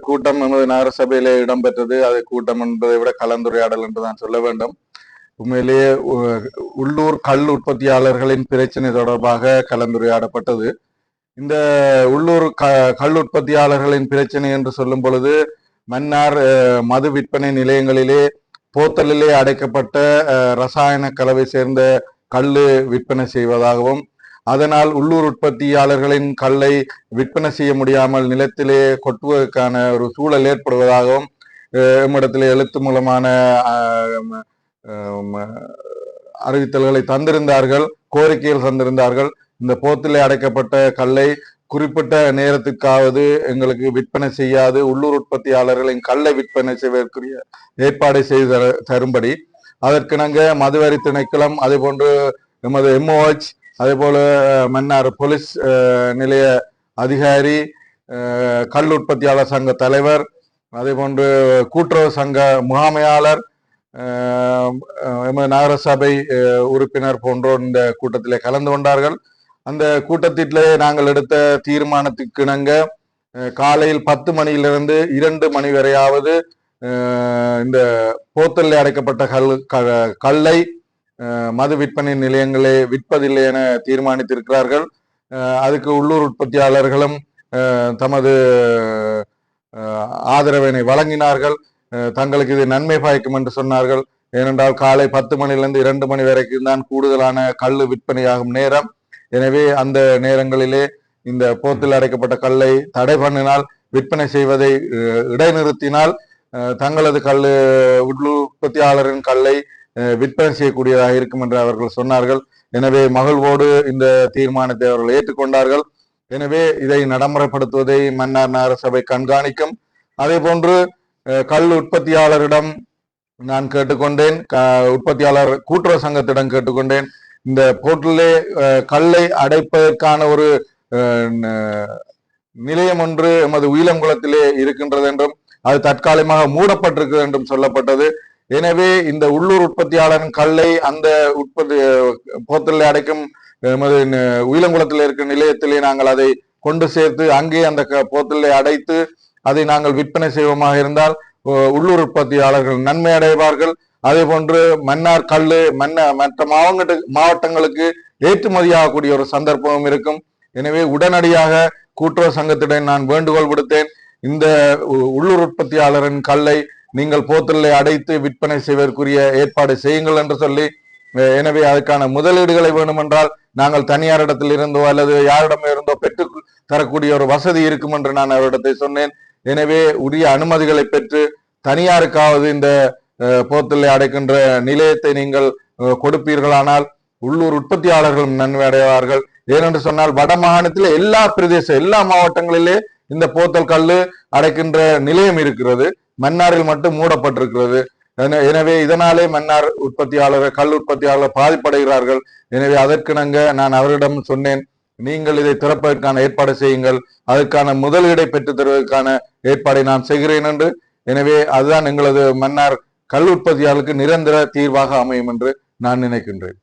கூட்டம் நமது நகரசபையிலே இடம்பெற்றது. அது கூட்டம் என்பதை விட கலந்துரையாடல் என்றுதான் சொல்ல வேண்டும். உண்மையிலேயே உள்ளூர் கல் உற்பத்தியாளர்களின் பிரச்சனை தொடர்பாக கலந்துரையாடப்பட்டது. இந்த உள்ளூர் கல் உற்பத்தியாளர்களின் பிரச்சனை என்று சொல்லும் பொழுது, மன்னார் மது விற்பனை நிலையங்களிலே போத்தலிலே அடைக்கப்பட்ட ரசாயன கலவை சேர்ந்த கல்லு விற்பனை செய்வதாகவும், அதனால் உள்ளூர் உற்பத்தியாளர்களின் கல்லை விற்பனை செய்ய முடியாமல் நிலத்திலே கொட்டுவதற்கான ஒரு சூழல் ஏற்படுவதாகவும் நம்மிடத்திலே எழுத்து மூலமான அறிவித்தல்களை தந்திருந்தார்கள், கோரிக்கைகள் தந்திருந்தார்கள். இந்த போத்திலே அடைக்கப்பட்ட கல்லை குறிப்பிட்ட நேரத்துக்காவது எங்களுக்கு விற்பனை செய்யாது உள்ளூர் உற்பத்தியாளர்களின் கல்லை விற்பனை செய்வதற்குரிய ஏற்பாடு செய்து தரும்படி, அதற்கிணங்க மதுவரி திணைக்களம், அதே போன்று எமது MOH, அதே போல மன்னார் போலீஸ் நிலைய அதிகாரி, கல் உற்பத்தியாளர் சங்க தலைவர், அதே போன்று கூட்டுறவு சங்க முகாமையாளர், எமது நகரசபை உறுப்பினர் போன்றோர் இந்த கூட்டத்திலே கலந்து கொண்டார்கள். அந்த கூட்டத்திலே நாங்கள் எடுத்த தீர்மானத்துக்கு இணங்க காலையில் 10 மணியிலிருந்து 2 மணி வரையாவது இந்த போத்தலில் அடைக்கப்பட்ட கல்லை மது விற்பனை நிலையங்களே விற்பதில்லை என தீர்மானித்திருக்கிறார்கள். அதுக்கு உள்ளூர் உற்பத்தியாளர்களும் தமது ஆதரவினை வழங்கினார்கள். தங்களுக்கு இது நன்மை பயக்கும் என்று சொன்னார்கள். ஏனென்றால் காலை 10 மணியிலிருந்து 2 மணி வரைக்கும் தான் கூடுதலான கல் விற்பனையாகும் நேரம். எனவே அந்த நேரங்களிலே இந்த போத்தில் அடைக்கப்பட்ட கல்லை தடை பண்ணினால், விற்பனை செய்வதை இடைநிறுத்தினால் தங்களது உள்ளூர் உற்பத்தியாளரின் கல்லை விற்பனை செய்யக்கூடியதாக இருக்கும் என்று அவர்கள் சொன்னார்கள். எனவே மகிழ்வோடு இந்த தீர்மானத்தை அவர்கள் ஏற்றுக்கொண்டார்கள். எனவே இதை நடைமுறைப்படுத்துவதை மன்னார் நகரசபை கண்காணிக்கும். அதே போன்று கல் உற்பத்தியாளரிடம் நான் கேட்டுக்கொண்டேன், உற்பத்தியாளர் கூட்டுறவு சங்கத்திடம் கேட்டுக்கொண்டேன், இந்த போட்டிலே கல்லை அடைப்பதற்கான ஒரு நிலையம் ஒன்று எமது உயிலங்குளத்திலே இருக்கின்றது என்றும் அது தற்காலிகமாக மூடப்பட்டிருக்கு என்றும் சொல்லப்பட்டது. எனவே இந்த உள்ளூர் உற்பத்தியாளரின் கல்லை அந்த போத்தலில் அடைக்கும் எமது உயிலங்குளத்தில் இருக்கும் நிலையத்திலே நாங்கள் அதை கொண்டு சேர்த்து அங்கே அந்த போத்தலை அடைத்து அதை நாங்கள் விற்பனை செய்வோமாக இருந்தால் உள்ளூர் உற்பத்தியாளர்கள் நன்மை அடைவார்கள். அதே போன்று மன்னார் கல்லு மற்ற மாவட்டங்களுக்கு ஏற்றுமதியாகக்கூடிய ஒரு சந்தர்ப்பமும் இருக்கும். எனவே உடனடியாக கூட்டுறவு சங்கத்திடம் நான் வேண்டுகோள் விடுத்தேன், இந்த உள்ளூர் உற்பத்தியாளரின் கல்லை நீங்கள் போத்தலை அடைத்து விற்பனை செய்வதற்குரிய ஏற்பாடு செய்யுங்கள் என்று சொல்லி, எனவே அதுக்கான முதலீடுகளை வேண்டுமென்றால் நாங்கள் தனியாரிடத்தில் இருந்தோ அல்லது யாரிடம் இருந்தோ பெற்று தரக்கூடிய ஒரு வசதி இருக்கும் என்று நான் அவரிடத்தை சொன்னேன். எனவே உரிய அனுமதிகளை பெற்று தனியாருக்காவது இந்த போத்தலை அடைக்கின்ற நிலையத்தை நீங்கள் கொடுப்பீர்களானால் உள்ளூர் உற்பத்தியாளர்களும் நன்மை அடைவார்கள். ஏனென்று சொன்னால் வட மாகாணத்தில் எல்லா மாவட்டங்களிலே இந்த போத்தல் கல்லு அடைக்கின்ற நிலையம் இருக்கிறது, மன்னாரில் மட்டும் மூடப்பட்டிருக்கிறது. எனவே இதனாலே மன்னார் கல் உற்பத்தியாளர்கள் பாதிப்படைகிறார்கள். எனவே அதற்கிணங்க நான் அவரிடம் சொன்னேன், நீங்கள் இதை திறப்பதற்கான ஏற்பாடு செய்யுங்கள், அதற்கான முதலீடை பெற்றுத் தருவதற்கான ஏற்பாடை நான் செய்கிறேன் என்று. எனவே அதுதான் எங்களது மன்னார் கல் உற்பத்தியாளருக்கு நிரந்தர தீர்வாக அமையும் என்று நான் நினைக்கின்றேன்.